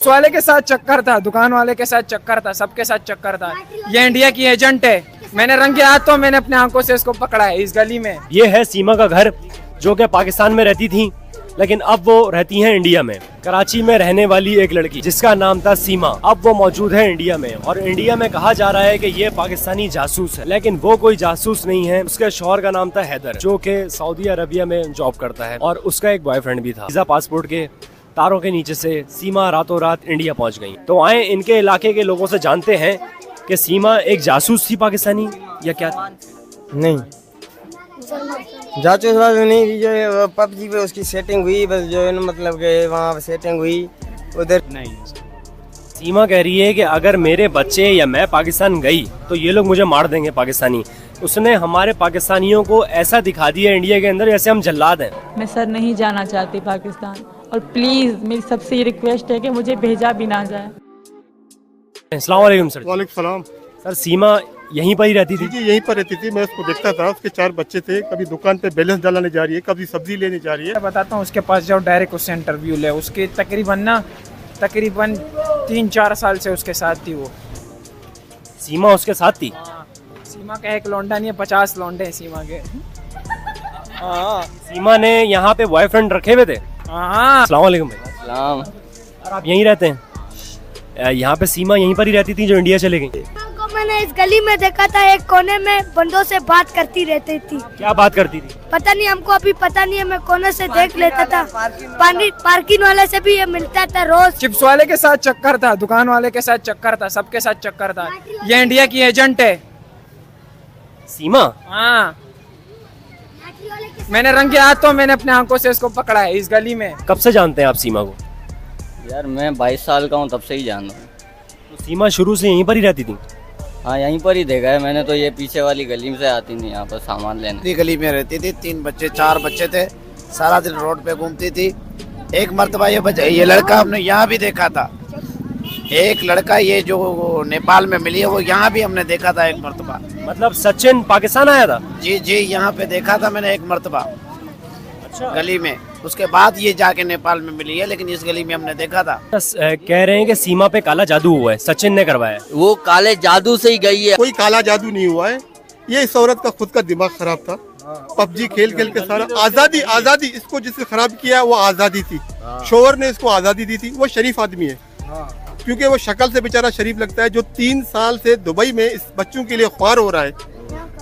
वाले के साथ चक्कर था, दुकान वाले के साथ चक्कर था, सबके साथ चक्कर था। ये इंडिया की एजेंट है। मैंने रंगे हाथ तो मैंने अपने आंखों से इसको पकड़ा है इस गली में। ये है सीमा का घर, जो कि पाकिस्तान में रहती थी, लेकिन अब वो रहती हैं इंडिया में। कराची में रहने वाली एक लड़की जिसका नाम था सीमा, अब वो मौजूद है इंडिया में। और इंडिया में कहा जा रहा है कि ये पाकिस्तानी जासूस है, लेकिन वो कोई जासूस नहीं है। उसके शौहर का नाम था हैदर, जो कि सऊदी अरबिया में जॉब करता है, और उसका एक बॉयफ्रेंड भी था। वीजा पासपोर्ट के तारों के नीचे से सीमा रातों रात इंडिया पहुंच गई। तो आए इनके इलाके के लोगों से जानते हैं कि सीमा एक जासूस थी पाकिस्तानी या क्या थी? नहीं, जासूस वासूस नहीं थी। जो पबजी पे उसकी सेटिंग हुई, बस जो है ना, मतलब कि वहाँ पे सेटिंग हुई उधर। नहीं, सीमा कह रही है कि अगर मेरे बच्चे या मैं पाकिस्तान गई तो ये लोग मुझे मार देंगे पाकिस्तानी। उसने हमारे पाकिस्तानियों को ऐसा दिखा दिया इंडिया के अंदर जैसे हम जल्लाद हैं। मैं सर नहीं जाना चाहती पाकिस्तान, और प्लीज मेरी सबसे ये रिक्वेस्ट है कि मुझे भेजा भी ना जाए। अस्सलाम वालेकुम सर। वालेकुम सलाम। सर सीमा यहीं पर ही रहती थी? जी यहीं पर रहती थी, मैं उसको देखता था। उसके 4 बच्चे थे, कभी दुकान पे बैलेंस डालने जा रही है, कभी सब्जी लेने जा रही है। मैं बताता हूँ, उसके पास जाओ, डायरेक्ट उससे इंटरव्यू ले। उसके तकरीबन 3-4 साल से उसके साथ थी वो। सीमा उसके साथ थी? सीमा का एक लौंडा नहीं है, 50 लौंडे हैं सीमा के। हाँ सीमा ने यहाँ पे बॉयफ्रेंड रखे हुए थे? हाँ। अस्सलाम वालेकुम भाई। सलाम। और आप यहीं रहते हैं? यहाँ पे सीमा यहीं पर ही रहती थी जो इंडिया चले गई? मैंने इस गली में देखा था, एक कोने में बंदों से बात करती रहती थी। क्या बात करती थी? पता नहीं, हमको अभी पता नहीं है। मैं कोने से देख लेता था। पार्किंग वाले से भी ये मिलता था रोज। चिप्स वाले के साथ चक्कर था, दुकान वाले के साथ चक्कर था, सबके साथ चक्कर था। ये इंडिया की एजेंट है। सीमा? हाँ, मैंने रंगे हाथ तो मैंने अपने आंखों से इसको पकड़ा है इस गली में। कब से जानते हैं आप सीमा को? यार मैं 22 साल का हूँ, तब से ही जान रहा हूँ। तो सीमा शुरू से यहीं पर ही रहती थी? हाँ, यहीं पर ही देखा है मैंने तो। ये पीछे वाली गली से आती थी यहाँ पर सामान लेने। गली में रहती थी, 4 बच्चे थे, सारा दिन रोड पे घूमती थी। एक मर्तबा ये लड़का हमने यहाँ भी देखा था। एक लड़का ये जो नेपाल में मिली है, वो यहाँ भी हमने देखा था एक मर्तबा। मतलब सचिन पाकिस्तान आया था? जी यहाँ पे देखा था मैंने एक मर्तबा। अच्छा। गली में। उसके बाद ये जाके नेपाल में मिली है, लेकिन इस गली में हमने देखा था। कह रहे हैं कि सीमा पे काला जादू हुआ है, सचिन ने करवाया। वो काले जादू से ही गई है। कोई काला जादू नहीं हुआ है, ये इस औरत का खुद का दिमाग खराब था। पबजी खेल खेल के सारा आजादी इसको जिसने खराब किया वो आजादी थी। शोहर ने इसको आजादी दी थी। वो शरीफ आदमी है, क्योंकि वो शक्ल से बेचारा शरीफ लगता है। जो 3 साल से दुबई में इस बच्चों के लिए ख्वार हो रहा है,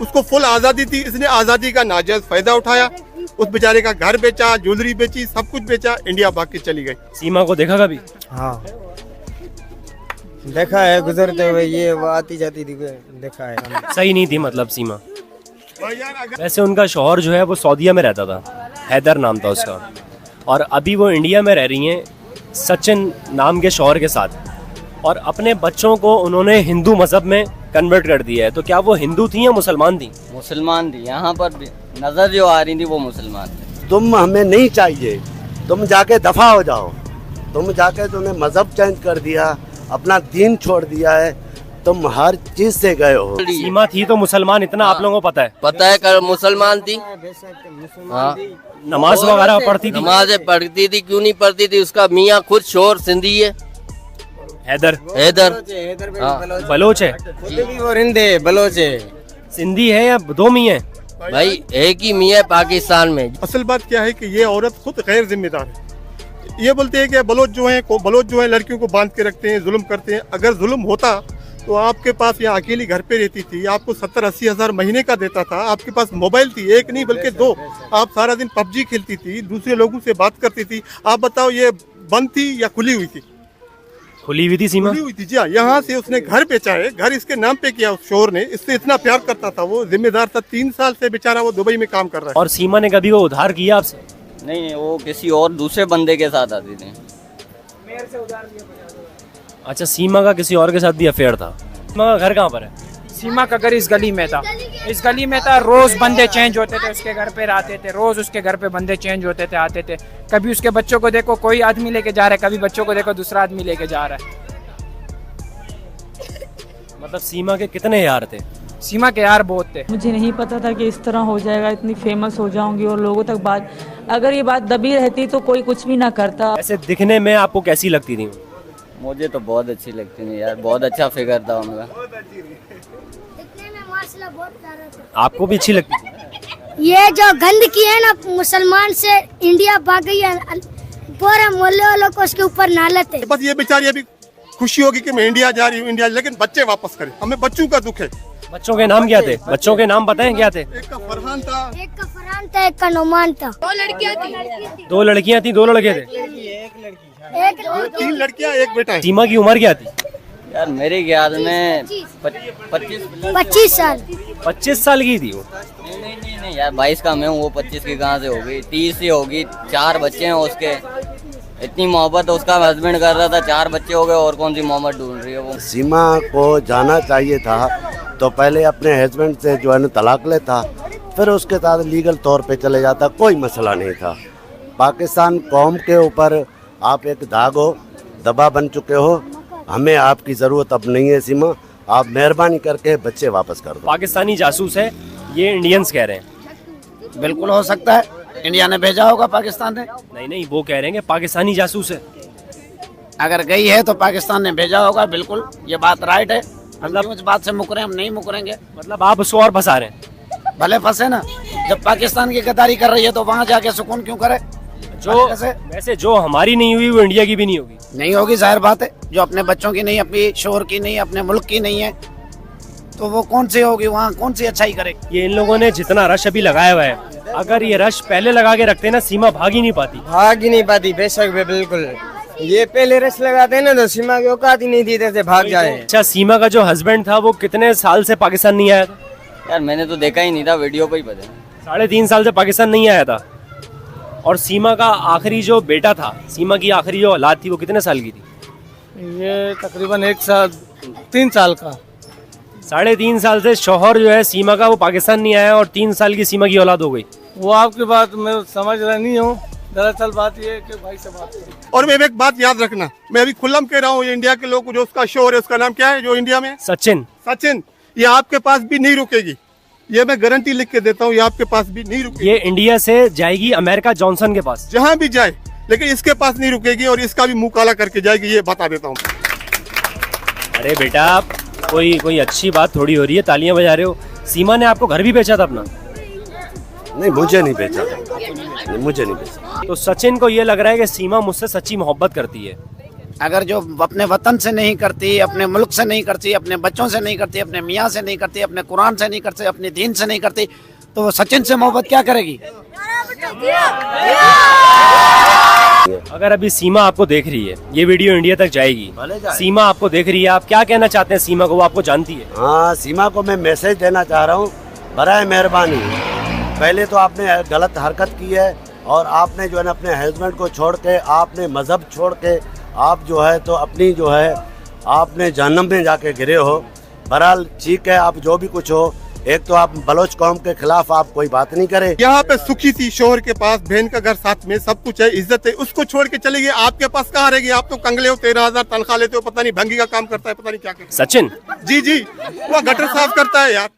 उसको फुल आजादी थी। इसने आजादी का नाजायज फायदा उठाया। उस बेचारे का घर बेचा, ज्वेलरी बेची, सब कुछ बेचा, इंडिया भाग के चली गई। सीमा को देखा कभी? हाँ, देखा है गुजरते हुए। ये वो आती जाती थी, देखा है। सही नहीं थी मतलब सीमा। वैसे उनका शौहर जो है वो सऊदीया में रहता था, हैदर नाम था उसका, और अभी वो इंडिया में रह रही हैं सचिन नाम के शौहर के साथ। और अपने बच्चों को उन्होंने हिंदू मजहब में कन्वर्ट कर दिया है। तो क्या वो हिंदू थी या मुसलमान थी? मुसलमान थी। यहाँ पर नजर जो आ रही थी वो मुसलमान थी। तुम हमें नहीं चाहिए, तुम जाके दफा हो जाओ। तुमने मजहब चेंज कर दिया, अपना दीन छोड़ दिया है, तुम हर चीज से गए हो। सीमा थी तो मुसलमान, इतना आप लोगों को पता है? पता है, कर मुसलमान थी। हाँ, नमाज वगैरह पढ़ती थी? नमाजें पढ़ती थी। क्यों नहीं पढ़ती थी? उसका मियाँ खुद शोर सिंधी है, हैदर। बलोच है? वो रिंदे बलोच है। सिंधी है या दो मियाँ है? भाई एक ही मियाँ पाकिस्तान में। असल बात क्या है कि ये औरत खुद गैर जिम्मेदार है। ये बोलते हैं कि बलोच जो है लड़कियों को बांध के रखते हैं, जुल्म करते हैं। अगर जुल्म होता तो आपके पास यहाँ अकेली घर पे रहती थी, आपको 70-80 हज़ार महीने का देता था। आपके पास मोबाइल थी, एक नहीं बल्कि 2। आप सारा दिन पबजी खेलती थी, दूसरे लोगों से बात करती थी। आप बताओ, ये बंद थी या खुली हुई थी? खुली हुई थी सीमा? खुली हुई थी जी हाँ। यहाँ से उसने घर बेचा है, घर इसके नाम पे किया उस शोहर ने। इससे इतना प्यार करता था, वो जिम्मेदार था। 3 साल से बेचारा वो दुबई में काम कर रहा है। और सीमा ने कभी वो उधार किया आपसे? नहीं, वो किसी और दूसरे बंदे के साथ आती थी। अच्छा, सीमा का किसी और के साथ भी अफेयर था। सीमा का घर कहाँ पर है? सीमा का घर इस गली में था। इस गली में था। रोज बंदे चेंज होते थे, उसके घर पे आते थे। रोज उसके घर पे बंदे चेंज होते थे, आते थे। कभी उसके बच्चों को देखो कोई आदमी लेके जा रहा है, कभी बच्चों को देखो दूसरा आदमी लेके जा रहा है। मतलब सीमा के कितने यार थे? सीमा के यार बहुत थे। मुझे नहीं पता था कि इस तरह हो जाएगा, इतनी फेमस हो जाऊंगी और लोगों तक बात। अगर ये बात दबी रहती तो कोई कुछ भी ना करता। ऐसे दिखने में आपको कैसी लगती थी? मुझे तो बहुत अच्छी लगती है यार, बहुत अच्छा फिगर था उनका। दिखने में माशाल्लाह बहुत प्यारा था। आपको भी अच्छी लगती है? ये जो गंदगी है ना मुसलमान से इंडिया भाग गई है, पूरे मोहल्ले वालों को उसके ऊपर नालत है। बस ये बेचारी अभी खुशी होगी कि मैं इंडिया जा रही हूँ इंडिया, लेकिन बच्चे वापस करें, हमें बच्चों का दुख है। बच्चों के नाम क्या थे? बच्चों के नाम बताएं क्या थे? एक का फरहान था, एक का फरहान था, एक का नुमान था। 2 लड़कियां थी, 2 लड़के थे। एक 3 लड़कियां, एक बेटा है। सीमा की उम्र क्या थी? यार मेरे ख्याल में 25 साल। 25 साल की थी वो। नहीं यार, 22 का मैं हूँ, वो 25 की कहाँ से होगी? 30 ही होगी। 4 बच्चे हैं उसके, इतनी मोहब्बत उसका हस्बैंड कर रहा था, 4 बच्चे हो गए, और कौन सी मोहब्बत ढूंढ रही है वो? सीमा को जाना चाहिए था तो पहले अपने हस्बैंड से जो है ना तलाक लेता, फिर उसके साथ लीगल तौर पे चले जाता, कोई मसला नहीं था। पाकिस्तान कौम के ऊपर आप एक दाग हो, दबा बन चुके हो, हमें आपकी ज़रूरत अब नहीं है सीमा, आप मेहरबानी करके बच्चे वापस कर दो। पाकिस्तानी जासूस है ये इंडियंस कह रहे हैं। बिल्कुल हो सकता है, इंडिया ने भेजा होगा पाकिस्तान ने। नहीं, वो कह रहे हैं कि पाकिस्तानी जासूस है। अगर गई है तो पाकिस्तान ने भेजा होगा, बिल्कुल ये बात राइट है। मतलब इस बात से मुकरे हम नहीं मुकरेंगे। मतलब आप उसको और फंसा रहे हैं? भले फंसे ना, जब पाकिस्तान की गद्दारी कर रही है तो वहाँ जाके सुकून क्यों करे? जो वैसे जो हमारी नहीं हुई वो इंडिया की भी नहीं होगी। नहीं होगी, जाहिर बात है। जो अपने बच्चों की नहीं, अपनी शोहर की नहीं, अपने मुल्क की नहीं है, तो वो कौन सी होगी? वहाँ कौन सी अच्छाई करेगी? ये इन लोगों ने जितना रश अभी लगाया हुआ है, अगर ये रश पहले लगा के रखते ना, सीमा भाग ही नहीं पाती। बेशक बिल्कुल, ये पहले रश लगाते ना तो सीमा की औकात ही नहीं थी से भाग जाए। अच्छा, सीमा का जो हस्बैंड था वो कितने साल से पाकिस्तान नहीं आया था? यार मैंने तो देखा ही नहीं था, वीडियो पे ही पता। 3.5 साल से पाकिस्तान नहीं आया था। और सीमा का आखिरी जो बेटा था, सीमा की आखिरी जो औलाद थी, वो कितने साल की थी? ये तकरीबन 3 साल का। 3.5 साल से शौहर जो है सीमा का वो पाकिस्तान नहीं आया और 3 साल की सीमा की औलाद हो गई। वो आपकी बात मैं समझ रहा नहीं हूँ, दरअसल बात ये है कि भाई से बात करो। और मैं एक बात याद रखना, मैं अभी खुल्लम कह रहा हूँ, ये इंडिया के लोग, जो उसका शोर है उसका नाम क्या है जो इंडिया में? सचिन। ये आपके पास भी नहीं रुकेगी, ये मैं गारंटी लिख के देता हूँ, ये आपके पास भी नहीं रुकेगी। ये इंडिया से जाएगी अमेरिका जॉनसन के पास, जहाँ भी जाए, लेकिन इसके पास नहीं रुकेगी और इसका भी मुंह काला करके जाएगी, ये बता देता हूँ। अरे बेटा, कोई अच्छी बात थोड़ी हो रही है, तालियां बजा रहे हो। सीमा ने आपको घर भी बेचा था अपना? नहीं, मुझे नहीं बेचा था, मुझे नहीं बेचा। तो सचिन को ये लग रहा है कि सीमा मुझसे सच्ची मोहब्बत करती है। अगर जो अपने वतन से नहीं करती, अपने मुल्क से नहीं करती, अपने बच्चों से नहीं करती, अपने मियाँ से नहीं करती, अपने कुरान से नहीं करती, अपने दीन से नहीं करती, तो वो सचिन से मोहब्बत क्या करेगी? अगर अभी सीमा आपको देख रही है, ये वीडियो इंडिया तक जाएगी, सीमा आपको देख रही है, आप क्या कहना चाहते हैं सीमा को? वो आपको जानती है। हाँ, सीमा को मैं मैसेज देना चाह रहा हूँ, बराए मेहरबानी, पहले तो आपने गलत हरकत की है और आपने जो है ना अपने हस्बैंड को छोड़ के, आपने मजहब छोड़ के, आप जो है तो अपनी जो है आपने जहन्नम में जाके गिरे हो। बहरहाल ठीक है, आप जो भी कुछ हो, एक तो आप बलोच कौम के खिलाफ आप कोई बात नहीं करें। यहाँ पे सुखी थी, शोहर के पास, बहन का घर साथ में, सब कुछ है, इज्जत है, उसको छोड़ के चली गई, आपके पास कहाँ रहेगी? आप तो कंगले हो, 13,000 तनख्वाह लेते हो, पता नहीं भंगी का काम करता है, पता नहीं क्या करता है। सचिन जी, वो गटर साफ करता है यार।